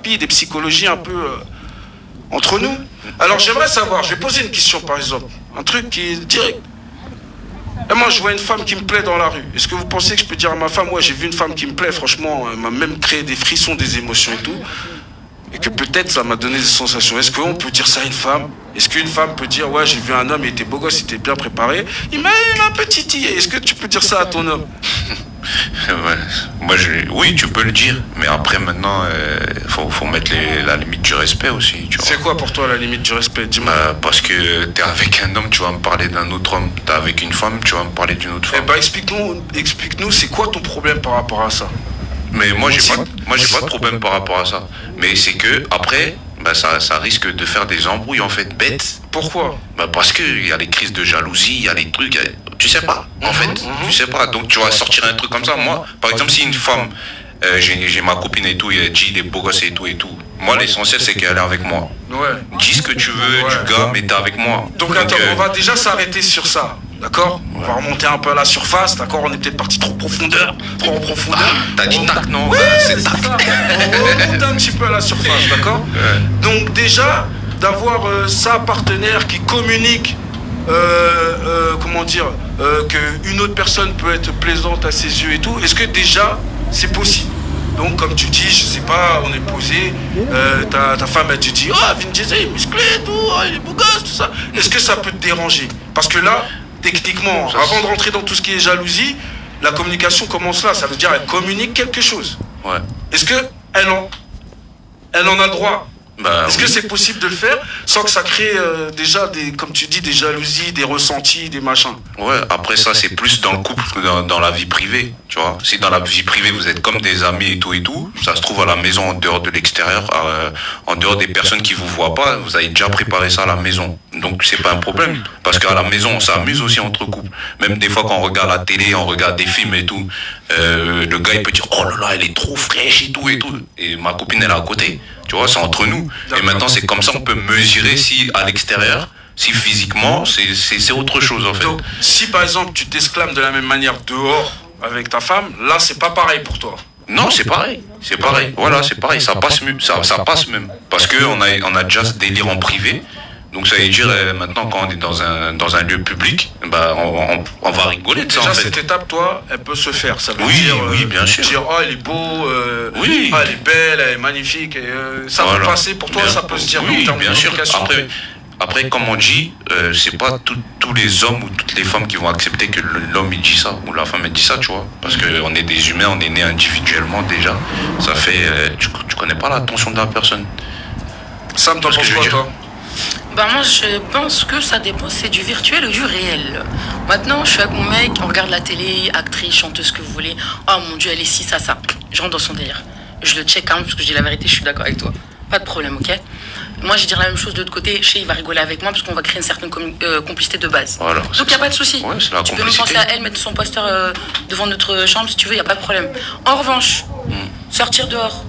thérapie, des psychologies un peu entre nous. Alors j'aimerais savoir, je vais poser une question par exemple, un truc qui est direct. Et moi je vois une femme qui me plaît dans la rue. Est-ce que vous pensez que je peux dire à ma femme, ouais j'ai vu une femme qui me plaît, franchement, elle m'a même créé des frissons, des émotions et tout, et que peut-être ça m'a donné des sensations. Est-ce qu'on peut dire ça à une femme? Est-ce qu'une femme peut dire, ouais j'ai vu un homme, il était beau gosse, il était bien préparé, il m'a un peu titillé. Est-ce que tu peux dire ça à ton homme? Ouais. Moi, oui, tu peux le dire, mais après maintenant, faut mettre la limite du respect aussi. C'est quoi pour toi la limite du respect? Dis-moi. Parce que t'es avec un homme, tu vas me parler d'un autre homme. T'es avec une femme, tu vas me parler d'une autre femme. Eh ben explique-nous, c'est quoi ton problème par rapport à ça? Mais moi, j'ai pas de problème par rapport à ça. Mais c'est que après, ça risque de faire des embrouilles en fait bêtes. Pourquoi? Parce qu'il y a les crises de jalousie, il y a les trucs. Tu sais pas, en fait. Tu sais pas. Donc tu vas sortir un truc comme ça. Moi, par exemple, si une femme, j'ai ma copine et tout, elle dit des beaux gosses et tout et tout. Moi, l'essentiel, c'est qu'elle est avec moi. Ouais. Dis ce que tu veux du gars, mais t'es avec moi. Donc attends, on va déjà s'arrêter sur ça. D'accord? On va remonter un peu à la surface, d'accord? On est peut-être parti trop en profondeur. T'as dit tac, non? Ouais, c'est tac. On remonte un petit peu à la surface, d'accord? Donc déjà, d'avoir sa partenaire qui communique, comment dire, qu'une autre personne peut être plaisante à ses yeux et tout, est-ce que déjà, c'est possible? Donc comme tu dis, je sais pas, on est posé, ta femme elle te dit, oh Vin Diesel il est musclé et tout, oh, il est beau gosse, tout ça. Est-ce que ça peut te déranger? Parce que là, techniquement, avant de rentrer dans tout ce qui est jalousie, la communication commence là, ça veut dire elle communique quelque chose. Ouais. Est-ce qu'elle en a le droit? Est-ce que c'est possible de le faire sans que ça crée déjà comme tu dis, des jalousies, des ressentis, des machins? Ouais, après ça c'est plus dans le couple que dans la vie privée, tu vois. Si dans la vie privée vous êtes comme des amis et tout, ça se trouve à la maison en dehors de l'extérieur, en dehors des personnes qui vous voient pas, vous avez déjà préparé ça à la maison. Donc c'est pas un problème. Parce qu'à la maison on s'amuse aussi entre couples. Même des fois quand on regarde la télé, on regarde des films et tout, le gars il peut dire oh là là elle est trop fraîche et tout. Et ma copine elle est à côté. Tu vois, c'est entre nous. Et maintenant, c'est comme ça qu'on peut mesurer si à l'extérieur, si physiquement, c'est autre chose en fait. Donc, si par exemple tu t'exclames de la même manière dehors avec ta femme, là c'est pas pareil pour toi. Non, c'est pareil. C'est pareil. Voilà, c'est pareil. Ça passe même. Ça passe même. Parce qu'on a déjà ce délire en privé. Donc ça veut dire maintenant quand on est dans un lieu public, on va rigoler de ça déjà, en fait. Cette étape, toi, elle peut se faire. Ça veut oui, bien sûr. Dire oh elle est beau, oui. elle est belle, elle est magnifique. Et, ça peut passer pour toi, ça peut se dire. Oui, bien sûr. Après, comme on dit, c'est pas tous les hommes ou toutes les femmes qui vont accepter que l'homme il dit ça ou la femme elle dit ça, tu vois. Parce qu'on est des humains, on est nés individuellement déjà. Ça fait, tu connais pas l'attention de la personne. Sam, t'en penses quoi toi? Moi je pense que ça dépend, c'est du virtuel ou du réel. Maintenant je suis avec mon mec, on regarde la télé, actrice, chanteuse, ce que vous voulez. Oh mon dieu elle est ci, ça. Je rentre dans son délire. Je le check quand même parce que je dis la vérité, je suis d'accord avec toi. Pas de problème, ok? Moi je vais dire la même chose de l'autre côté, il va rigoler avec moi parce qu'on va créer une certaine complicité de base. Voilà, donc il n'y a pas de souci. Ouais, tu peux me penser à elle, mettre son poster devant notre chambre si tu veux, il n'y a pas de problème. En revanche, sortir dehors,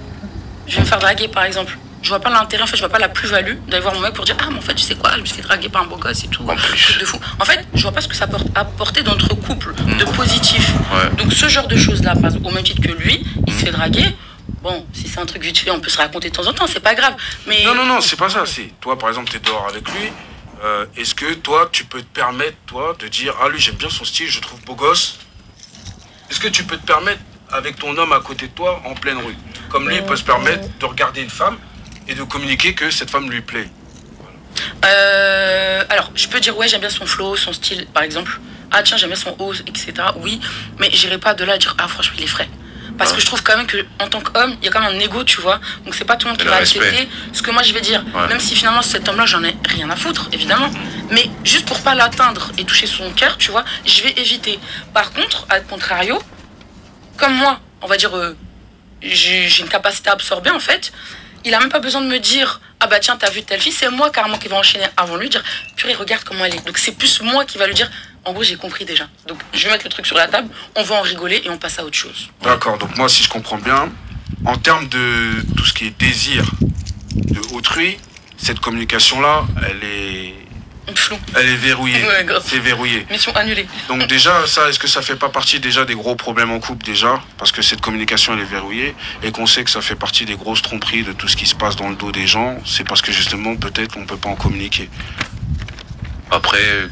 je vais me faire draguer par exemple. Je vois pas l'intérêt, en fait, je vois pas la plus-value d'aller voir mon mec pour dire ah mais en fait tu sais quoi, je me suis fait draguer par un beau gosse et tout, truc de fou. En fait, je vois pas ce que ça peut apporter dans notre couple de positif. Ouais. Donc ce genre de choses là, au même titre que lui, il se fait draguer. Bon, si c'est un truc vite fait, on peut se raconter de temps en temps, c'est pas grave. Mais non, c'est pas ça. C'est toi par exemple, t'es dehors avec lui. Est-ce que toi tu peux te permettre toi de dire ah lui j'aime bien son style, je trouve beau gosse. Est-ce que tu peux te permettre avec ton homme à côté de toi en pleine rue, comme lui il peut se permettre de regarder une femme et de communiquer que cette femme lui plaît? Alors, je peux dire, ouais, j'aime bien son flow, son style, par exemple. Ah, tiens, j'aime bien son hausse, etc. Oui, mais j'irai pas de là à dire, ah, franchement, il est frais. Parce que je trouve quand même qu'en tant qu'homme, il y a quand même un ego, tu vois. Donc, c'est pas tout le monde qui va accepter ce que moi je vais dire. Ouais. Même si finalement, cet homme-là, j'en ai rien à foutre, évidemment. Mais juste pour pas l'atteindre et toucher son cœur, tu vois, je vais éviter. Par contre, à contrario, comme moi, on va dire, j'ai une capacité à absorber, en fait. Il a même pas besoin de me dire ah bah tiens t'as vu telle fille, c'est moi carrément qui va enchaîner avant lui dire purée regarde comment elle est. Donc c'est plus moi qui va lui dire en gros j'ai compris déjà. Donc je vais mettre le truc sur la table, on va en rigoler et on passe à autre chose. D'accord, donc moi si je comprends bien, en termes de tout ce qui est désir de autrui, cette communication là elle est Flou. Elle est verrouillée. Ouais, grave. C'est verrouillé. Mission annulée. Donc déjà, ça, est-ce que ça fait pas partie déjà des gros problèmes en couple déjà? Parce que cette communication, elle est verrouillée. Et qu'on sait que ça fait partie des grosses tromperies de tout ce qui se passe dans le dos des gens. C'est parce que justement, peut-être qu'on peut pas en communiquer. Après,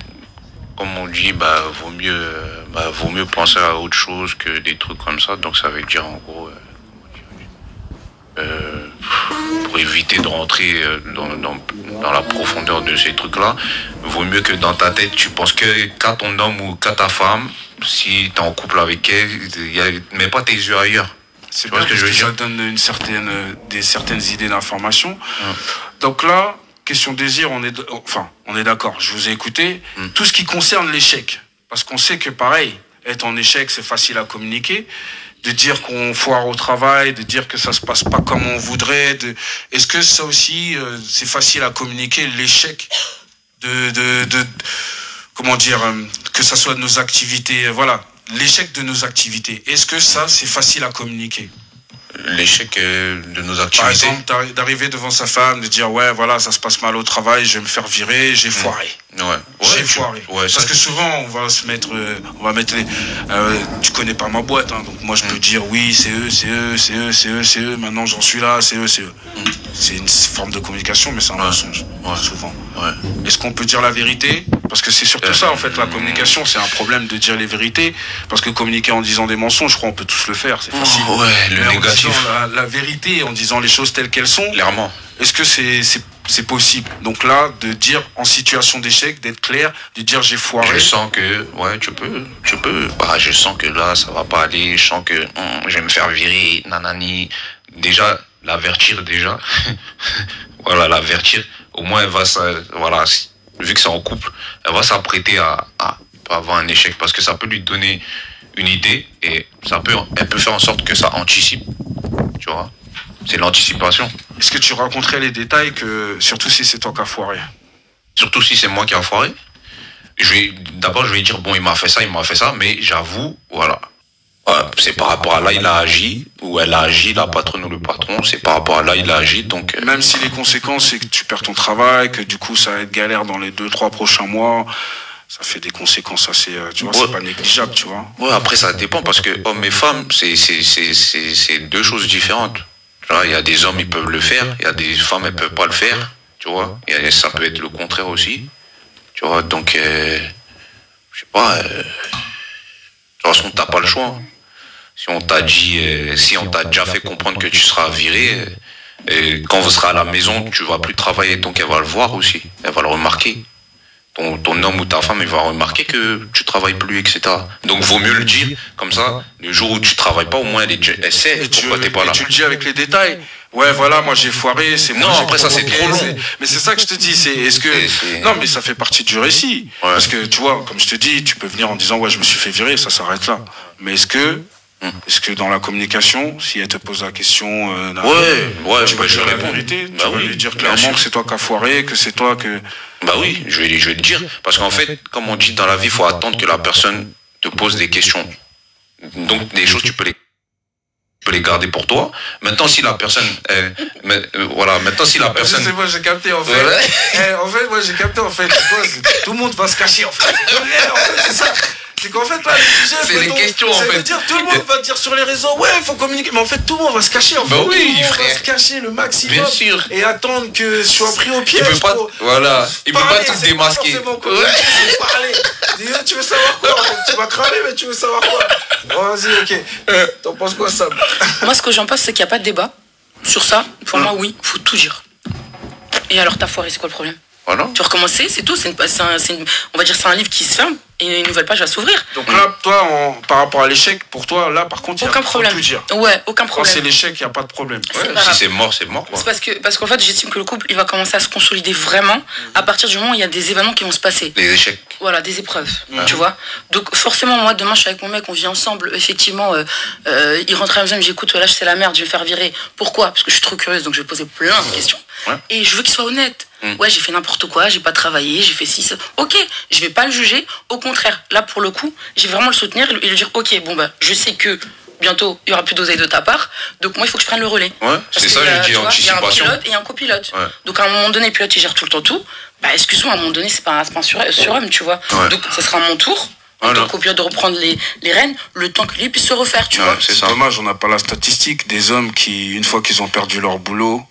comme on dit, vaut mieux penser à autre chose que des trucs comme ça. Donc ça veut dire en gros, pour éviter de rentrer dans la profondeur de ces trucs-là, vaut mieux que dans ta tête tu penses qu'à ton homme ou qu'à ta femme. Si t'es en couple avec elle, mets pas tes yeux ailleurs. C'est bien, parce que ça donne certaines idées d'information. Donc là, question désir, on est d'accord, je vous ai écouté. Tout ce qui concerne l'échec, parce qu'on sait que pareil, être en échec, c'est facile à communiquer. De dire qu'on foire au travail, de dire que ça se passe pas comme on voudrait. Est-ce que ça aussi, c'est facile à communiquer, l'échec comment dire, que ça soit de nos activités, voilà, l'échec de nos activités. Est-ce que ça, c'est facile à communiquer? L'échec de nos activités. Par exemple, d'arriver devant sa femme, de dire ouais, voilà, ça se passe mal au travail, je vais me faire virer, j'ai foiré. J'ai foiré. Parce que souvent, on va mettre tu connais pas ma boîte, hein, donc moi je peux dire oui, c'est eux, maintenant j'en suis là, c'est eux. C'est une forme de communication, mais c'est un mensonge, souvent. Est-ce qu'on peut dire la vérité? Parce que c'est surtout ça, en fait, la communication, c'est un problème de dire les vérités. Parce que communiquer en disant des mensonges, je crois, on peut tous le faire, c'est facile. Le négatif. En disant la vérité, en disant les choses telles qu'elles sont. Clairement. Est-ce que c'est possible? Donc là, de dire en situation d'échec, d'être clair, de dire j'ai foiré. Je sens que, tu peux. Je sens que là, ça va pas aller. Je sens que je vais me faire virer, nanani. Déjà, l'avertir, voilà, l'avertir. Au moins, elle va, vu que c'est en couple, elle va s'apprêter à avoir un échec parce que ça peut lui donner une idée et elle peut faire en sorte que ça anticipe. Tu vois? C'est l'anticipation. Est-ce que tu raconterais les détails, surtout si c'est toi qui as foiré? Surtout si c'est moi qui ai foiré. D'abord, je vais dire, bon, il m'a fait ça, mais j'avoue, voilà. C'est par rapport à là, il a agi, ou elle a agi, la patronne ou le patron, c'est par rapport à là, il a agi, donc... Même si les conséquences, c'est que tu perds ton travail, que du coup, ça va être galère dans les 2-3 prochains mois, ça fait des conséquences assez, tu vois, c'est pas négligeable, tu vois. Ouais, après, ça dépend, parce que hommes et femmes, c'est deux choses différentes. Il y a des hommes, ils peuvent le faire, il y a des femmes, elles peuvent pas le faire, tu vois. Et ça peut être le contraire aussi, tu vois, donc, je sais pas, de toute façon, t'as pas le choix. Si on t'a déjà fait comprendre que tu seras viré, et quand vous serez à la maison, tu vas plus travailler, donc elle va le voir aussi, elle va le remarquer. Ton homme ou ta femme, il va remarquer que tu travailles plus, etc. Donc vaut mieux le dire, comme ça, le jour où tu travailles pas, au moins elle sait pourquoi t'es pas là. Et tu le dis avec les détails. Ouais, voilà, moi j'ai foiré, c'est moi. Non, après ça c'est trop long. Mais c'est ça que je te dis, non, mais ça fait partie du récit. Ouais. Parce que tu vois, comme je te dis, tu peux venir en disant ouais, je me suis fait virer, ça s'arrête là. Mais est-ce que dans la communication, si elle te pose la question, tu vas dire la vérité, tu vas lui dire clairement que c'est toi qui as foiré, que c'est toi que... Bah oui, je vais le dire. Parce qu'en fait, comme on dit dans la vie, il faut attendre que la personne te pose des questions. Donc des choses, tu peux les garder pour toi. Maintenant, si la personne... C'est moi, j'ai capté, en fait. Moi, j'ai capté, en fait. Tout le monde va se cacher, en fait. C'est ça. C'est qu'en fait, là, c'est les questions, en fait. Ça veut dire, tout le monde va dire sur les réseaux, ouais, il faut communiquer. Mais en fait, tout le monde va se cacher, en fait. Bah oui, tout le monde frère. va se cacher le maximum. Bien sûr. Et attendre que je sois pris au piège. Il peut pas tout démasquer. Tu veux savoir quoi, en fait? Tu vas cramer, mais tu veux savoir quoi? Bon, vas-y, ok. T'en penses quoi, Sam? Moi, ce que j'en pense, c'est qu'il n'y a pas de débat. Sur ça, pour moi, oui, faut tout dire. Et alors, t'as foiré, c'est quoi le problème? Voilà. Tu vas recommencer, c'est tout. On va dire c'est un livre qui se ferme et une nouvelle page va s'ouvrir. Donc là, toi, par rapport à l'échec, pour toi, là, par contre, il y a aucun problème. Tout dire. Ouais, aucun problème. Quand c'est l'échec, il n'y a pas de problème. Si c'est mort, c'est mort. C'est parce qu'en fait, j'estime que le couple, il va commencer à se consolider vraiment à partir du moment où il y a des événements qui vont se passer. Les échecs. Voilà, des épreuves, tu vois. Donc forcément, moi, demain, je suis avec mon mec, on vit ensemble. Effectivement, il rentre à la maison, il me dit, écoute, là, c'est la merde, je vais me faire virer. Pourquoi? Parce que je suis trop curieuse, donc je vais poser plein de questions. Et je veux qu'il soit honnête. Ouais, j'ai fait n'importe quoi, j'ai pas travaillé, j'ai fait ci, ça. Ok, je vais pas le juger. Au contraire, là, pour le coup, j'ai vraiment le soutenir et lui dire, ok, bon, bah, je sais que bientôt, il y aura plus d'oseille de ta part. Donc, moi, il faut que je prenne le relais. Ouais, c'est ça, je dis anticipation. Il y a un pilote et un copilote. Ouais. Donc, à un moment donné, le pilote, il gère tout le temps tout. bah excuse-moi, à un moment donné, c'est pas un surhomme, tu vois. Ouais. Donc ça sera mon tour. Donc au lieu de reprendre les rênes, le temps que lui puisse se refaire, tu vois. C'est dommage, on n'a pas la statistique des hommes qui, une fois qu'ils ont perdu leur boulot,